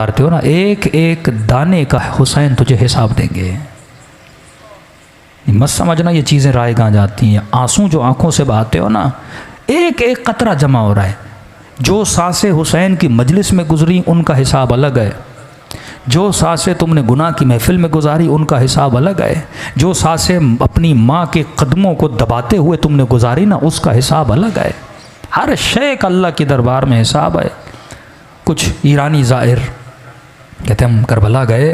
करते हो ना, एक एक दाने का हुसैन तुझे हिसाब देंगे। मत समझना ये चीज़ें रायगां जाती हैं। आंसू जो आंखों से बहाते हो ना, एक एक कतरा जमा हो रहा है। जो सांसें हुसैन की मजलिस में गुजरी उनका हिसाब अलग है, जो सांसें तुमने गुनाह की महफिल में गुजारी उनका हिसाब अलग है, जो सांसें अपनी माँ के कदमों को दबाते हुए तुमने गुजारी ना उसका हिसाब अलग है। हर शय का अल्लाह के दरबार में हिसाब है। कुछ ईरानी ज़ाहिर कहते हम करबला गए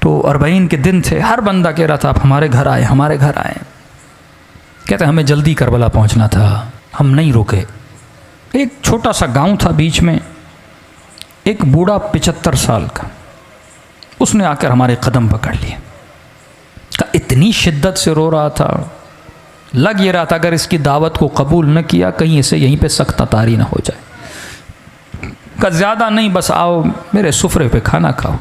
तो 40 के दिन थे, हर बंदा कह रहा था आप हमारे घर आए, हमारे घर आए। कहते हमें जल्दी करबला पहुंचना था, हम नहीं रुके। एक छोटा सा गांव था बीच में, एक बूढ़ा 75 साल का, उसने आकर हमारे कदम पकड़ लिए। का इतनी शिद्दत से रो रहा था, लग ये रहा था अगर इसकी दावत को कबूल न किया कहीं इसे यहीं पे सख्त तारी ना हो जाए। का ज़्यादा नहीं, बस आओ मेरे सुफरे पे खाना खाओ।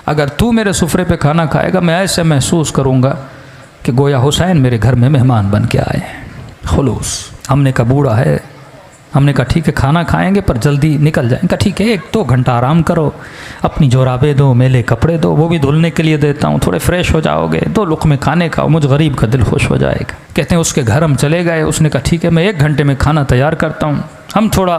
अगर तू मेरे सुफरे पे खाना खाएगा मैं ऐसे महसूस करूँगा कि गोया हुसैन मेरे घर में मेहमान बन के आए हैं। खुलूस। हमने कहा बूढ़ा है, हमने कहा ठीक है खाना खाएंगे पर जल्दी निकल जाएंगे। कहा ठीक है 1-2 घंटा आराम करो, अपनी जोराबे दो, मेले कपड़े दो, वो भी धुलने के लिए देता हूँ, थोड़े फ्रेश हो जाओगे, 2 लुक़मे खाने खाओ, मुझ गरीब का दिल खुश हो जाएगा। कहते हैं उसके घर हम चले गए। उसने कहा ठीक है मैं 1 घंटे में खाना तैयार करता हूँ। हम थोड़ा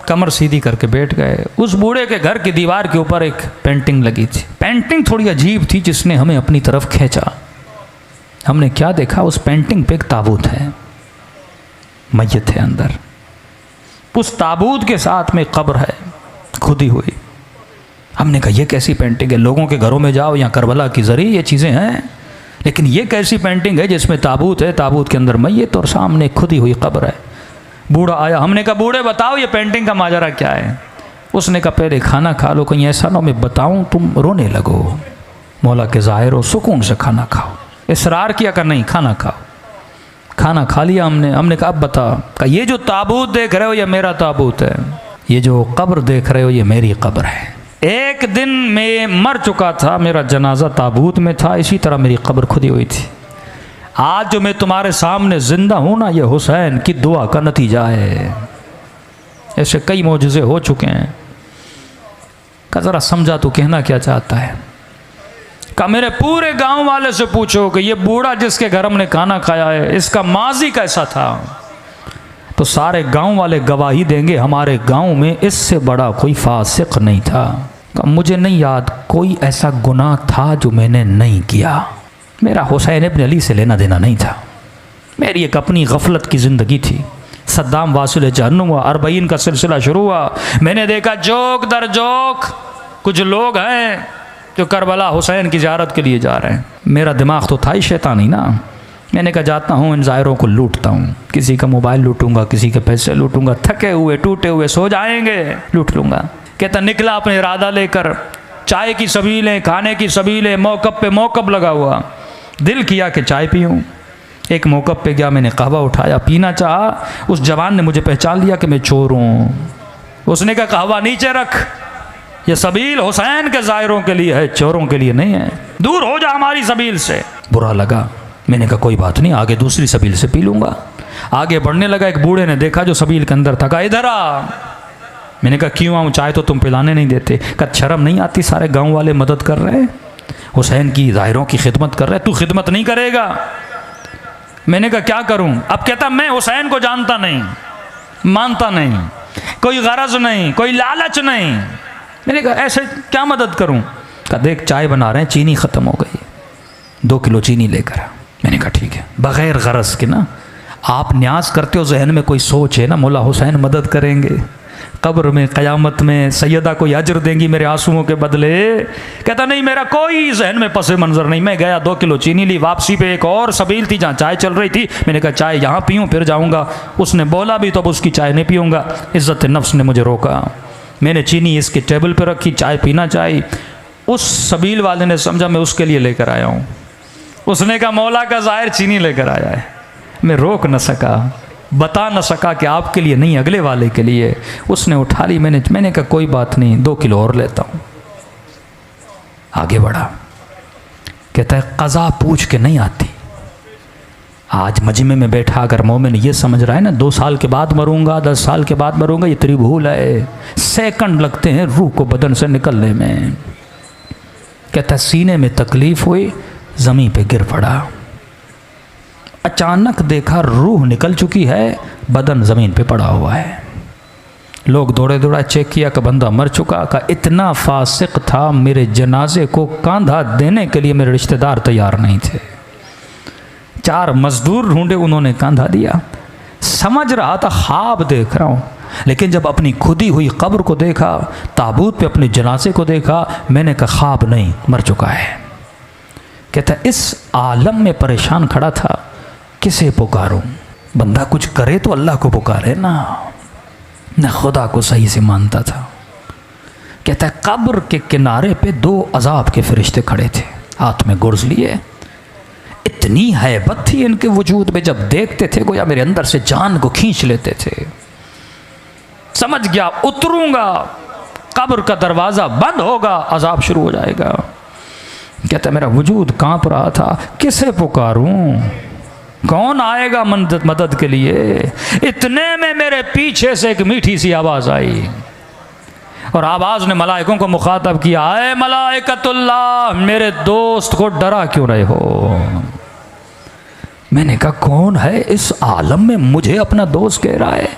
कमर सीधी करके बैठ गए। उस बूढ़े के घर की दीवार के ऊपर एक पेंटिंग लगी थी। पेंटिंग थोड़ी अजीब थी जिसने हमें अपनी तरफ खींचा। हमने क्या देखा, उस पेंटिंग पे एक ताबूत है, मैयत है अंदर। उस ताबूत के साथ में कब्र है खुदी हुई। हमने कहा ये कैसी पेंटिंग है? लोगों के घरों में जाओ, यहाँ करबला की ज़री ये चीज़ें हैं, लेकिन ये कैसी पेंटिंग है जिसमें ताबूत है, ताबूत के अंदर मैयत और सामने खुदी हुई कब्र है। बूढ़ा आया, हमने कहा बूढ़े बताओ ये पेंटिंग का माजरा क्या है? उसने कहा पहले खाना खा लो, कहीं ऐसा ना मैं बताऊं तुम रोने लगो। मौला के ज़ाहिर हो, सुकून से खाना खाओ। इसरार किया कर नहीं, खाना खाओ। खाना खा लिया हमने कहा अब बता। कहा ये जो ताबूत देख रहे हो ये मेरा ताबूत है, ये जो कब्र देख रहे हो ये मेरी कब्र है। एक दिन मैं मर चुका था, मेरा जनाजा ताबूत में था, इसी तरह मेरी कब्र खुदी हुई थी। आज जो मैं तुम्हारे सामने जिंदा हूं ना, ये हुसैन की दुआ का नतीजा है। ऐसे कई मौजज़े हो चुके हैं। का ज़रा समझा तो कहना क्या चाहता है? का मेरे पूरे गांव वाले से पूछो कि ये बूढ़ा जिसके घर हमने खाना खाया है इसका माजी कैसा था, तो सारे गांव वाले गवाही देंगे हमारे गांव में इससे बड़ा कोई फासिक नहीं था। का मुझे नहीं याद कोई ऐसा गुनाह था जो मैंने नहीं किया। मेरा हुसैन इब्न अली से लेना देना नहीं था। मेरी एक अपनी गफलत की ज़िंदगी थी। सद्दाम वासिल जहन्नुम हुआ, 40 का सिलसिला शुरू हुआ। मैंने देखा जोक दर जोक कुछ लोग हैं जो करबला हुसैन की ज़ियारत के लिए जा रहे हैं। मेरा दिमाग तो था ही शैतानी ना। मैंने कहा जाता हूँ इन ज़ायरों को लूटता हूँ, किसी का मोबाइल लूटूंगा, किसी के पैसे लूटूंगा, थके हुए टूटे हुए सो जाएंगे, लूट लूँगा। कहता निकला अपने इरादा लेकर, चाय की सबीलें, खाने की सबीलें, मौक़ब पे मौक़ब लगा हुआ। दिल किया कि चाय पीऊँ। एक मौक़ब पे गया, मैंने कहवा उठाया, पीना चाहा। उस जवान ने मुझे पहचान लिया कि मैं चोर हूँ। उसने कहा कहवा नीचे रख, ये सबील हुसैन के ज़ायरों के लिए है, चोरों के लिए नहीं है, दूर हो जा हमारी सबील से। बुरा लगा। मैंने कहा कोई बात नहीं, आगे दूसरी सबील से पी लूँगा। आगे बढ़ने लगा, एक बूढ़े ने देखा जो सबील के अंदर था, कहा इधर आ। मैंने कहा क्यों आऊँ, चाय तो तुम पिलाने नहीं देते। कहा शर्म नहीं आती, सारे गाँव वाले मदद कर रहे हैं, हुसैन की ज़ाहिरों की खिदमत कर रहे हैं, तू खिदमत नहीं करेगा? मैंने कहा क्या करूं? अब कहता मैं हुसैन को जानता नहीं, मानता नहीं, कोई गरज नहीं, कोई लालच नहीं। मैंने कहा ऐसे क्या मदद करूं? कहा देख चाय बना रहे हैं, चीनी ख़त्म हो गई, 2 किलो चीनी लेकर आ। मैंने कहा ठीक है। बग़ैर गरज के ना, आप न्याज करते हो, जहन में कोई सोच है ना मौला हुसैन मदद करेंगे, कब्र में क़यामत में सैयदा को अजर देंगी मेरे आंसुओं के बदले। कहता नहीं मेरा कोई जहन में पस मंज़र नहीं। मैं गया 2 किलो चीनी ली। वापसी पे एक और सबील थी जहाँ चाय चल रही थी। मैंने कहा चाय यहाँ पीऊँ फिर जाऊँगा। उसने बोला भी तो अब उसकी चाय नहीं पीऊँगा। इज़्ज़त नफ्स ने मुझे रोका। मैंने चीनी इसके टेबल पर रखी, चाय पीना चाहिए। उस सबील वाले ने समझा मैं उसके लिए लेकर आया हूँ। उसने कहा मौला का ज़ाहिर चीनी लेकर आया है। मैं रोक न सका, बता न सका कि आपके लिए नहीं अगले वाले के लिए। उसने उठा ली। मैंने कहा कोई बात नहीं, 2 किलो और लेता हूँ। आगे बढ़ा। कहता है क़ज़ा पूछ के नहीं आती, आज मजमे में बैठा अगर मोमिन ये समझ रहा है ना 2 साल के बाद मरूंगा, 10 साल के बाद मरूंगा, ये तेरी भूल है। सेकंड लगते हैं रूह को बदन से निकलने में। कहता सीने में तकलीफ हुई, ज़मीन पे गिर पड़ा, अचानक देखा रूह निकल चुकी है, बदन ज़मीन पे पड़ा हुआ है। लोग दौड़े दौड़ा चेक किया कि बंदा मर चुका। का इतना फासिक था, मेरे जनाजे को कंधा देने के लिए मेरे रिश्तेदार तैयार नहीं थे। 4 मजदूर ढूंढे, उन्होंने कंधा दिया। समझ रहा था ख्वाब देख रहा हूँ, लेकिन जब अपनी खुदी हुई कब्र को देखा, ताबूत पे अपने जनाजे को देखा, मैंने कहा ख्वाब नहीं, मर चुका है। कहता इस आलम में परेशान खड़ा था, किसे पुकारूं? बंदा कुछ करे तो अल्लाह को पुकारे ना, न खुदा को सही से मानता था। कहता है कब्र के किनारे पे 2 अजाब के फरिश्ते खड़े थे, हाथ में गुर्ज लिए। इतनी हैबत थी इनके वजूद में, जब देखते थे गोया मेरे अंदर से जान को खींच लेते थे। समझ गया उतरूंगा, कब्र का दरवाज़ा बंद होगा, अजाब शुरू हो जाएगा। कहता मेरा वजूद कांप रहा था, किसे पुकारूं, कौन आएगा मदद के लिए। इतने में मेरे पीछे से एक मीठी सी आवाज़ आई, और आवाज़ ने मलाइकों को मुखातब किया, ऐ मलाइकतुल्लाह, मेरे दोस्त को डरा क्यों रहे हो? मैंने कहा कौन है इस आलम में मुझे अपना दोस्त कह रहा है?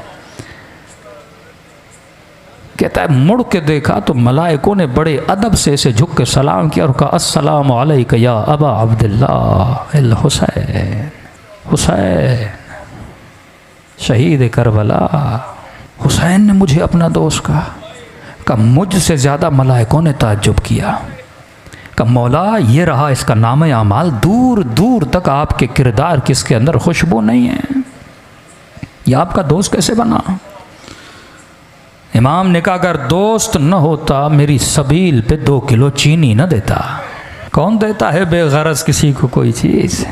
कहता है मुड़ के देखा तो मलाइकों ने बड़े अदब से इसे झुक के सलाम किया और कहा अस्सलामु अलैका या अबा अब्दुल्लाह अल हुसैन, हुसैन शहीद करबला। हुसैन ने मुझे अपना दोस्त कहा मुझसे ज़्यादा मलाइकों ने ताज्जुब किया। का मौला ये रहा इसका नाम आमाल, दूर दूर तक आपके किरदार की इसके अंदर खुशबू नहीं है, यह आपका दोस्त कैसे बना? इमाम ने कहा अगर दोस्त न होता मेरी सबील पे 2 किलो चीनी न देता। कौन देता है बेगरज किसी को कोई चीज़?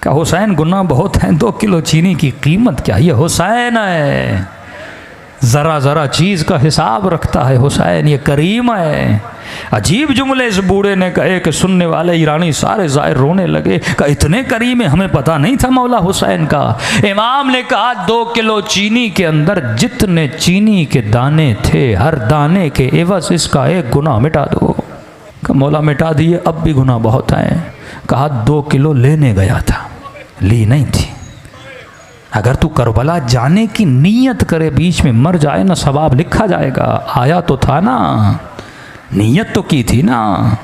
का हुसैन गुनाह बहुत हैं, 2 किलो चीनी की कीमत क्या? ये हुसैन है, ज़रा ज़रा चीज़ का हिसाब रखता है हुसैन, ये करीम है। अजीब जुमले इस बूढ़े ने कहे कि सुनने वाले ईरानी सारे ज़ाहिर रोने लगे कि इतने करीम है, हमें पता नहीं था मौला हुसैन का। इमाम ने कहा 2 किलो चीनी के अंदर जितने चीनी के दाने थे, हर दाने के एवज इसका एक गुनाह मिटा दो। का मौला मिटा दिए, अब भी गुनाह बहुत आए। कहा 2 किलो लेने गया था, ली नहीं थी। अगर तू करबला जाने की नीयत करे, बीच में मर जाए ना, सवाब लिखा जाएगा। आया तो था ना, नीयत तो की थी ना।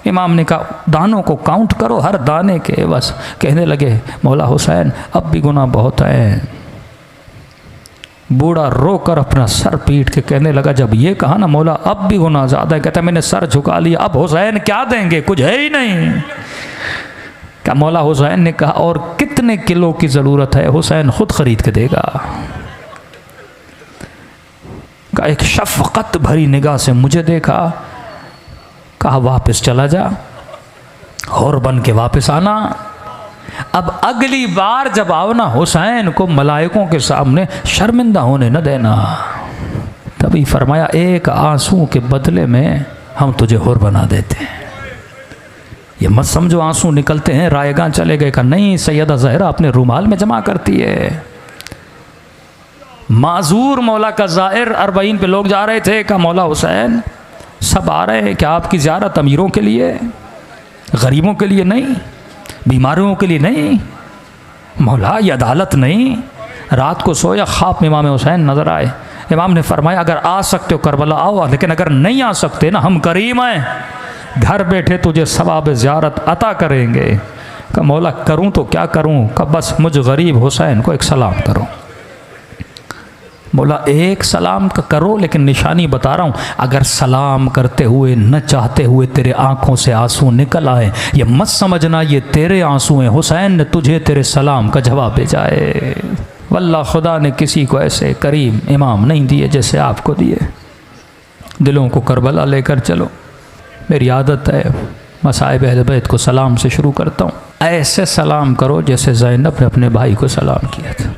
इमाम ने कहा दानों को काउंट करो, हर दाने के। बस कहने लगे मौला हुसैन अब भी गुनाह बहुत है। बूढ़ा रोकर अपना सर पीट के कहने लगा, जब ये कहा ना मौला अब भी गुनाह ज़्यादा है, कहता मैंने सर झुका लिया, अब हुसैन क्या देंगे, कुछ है ही नहीं। क्या मौला हुसैन ने कहा और कितने किलो की ज़रूरत है? हुसैन खुद खरीद के देगा। का एक शफ़क़त भरी निगाह से मुझे देखा, कहा वापस चला जा और बन के वापस आना। अब अगली बार जब आओ ना, हुसैन को मलाइकों के सामने शर्मिंदा होने न देना। तभी फरमाया एक आंसू के बदले में हम तुझे हुर बना देते हैं। ये मत समझो आंसू निकलते हैं रायगां चले गए का, नहीं। सैयदा ज़हरा अपने रुमाल में जमा करती है। माजूर मौला का ज़ाहिर 40 पे लोग जा रहे थे, का मौला हुसैन सब आ रहे हैं, क्या आपकी ज़ियारत अमीरों के लिए, गरीबों के लिए नहीं, बीमारियों के लिए नहीं? मौला ये अदालत नहीं। रात को सोया, ख्वाब में इमाम हुसैन नज़र आए। इमाम ने फरमाया अगर आ सकते हो करबला आओ, लेकिन अगर नहीं आ सकते ना, हम करीम हैं, घर बैठे तुझे सवाब ज़ियारत अता करेंगे। का मौला करूं तो क्या करूं? का बस मुझ गरीब हुसैन को एक सलाम करो। मौला एक सलाम का करो, लेकिन निशानी बता रहा हूँ, अगर सलाम करते हुए न चाहते हुए तेरे आँखों से आंसू निकल आए, ये मत समझना ये तेरे आंसू हैं, हुसैन ने तुझे तेरे सलाम का जवाब भेजा है। वल्लाह खुदा ने किसी को ऐसे करीम इमाम नहीं दिए जैसे आपको दिए। दिलों को करबला लेकर चलो। मेरी आदत है मसाइब अहले बैत को सलाम से शुरू करता हूँ। ऐसे सलाम करो जैसे ज़ैनब ने अपने भाई को सलाम किया था।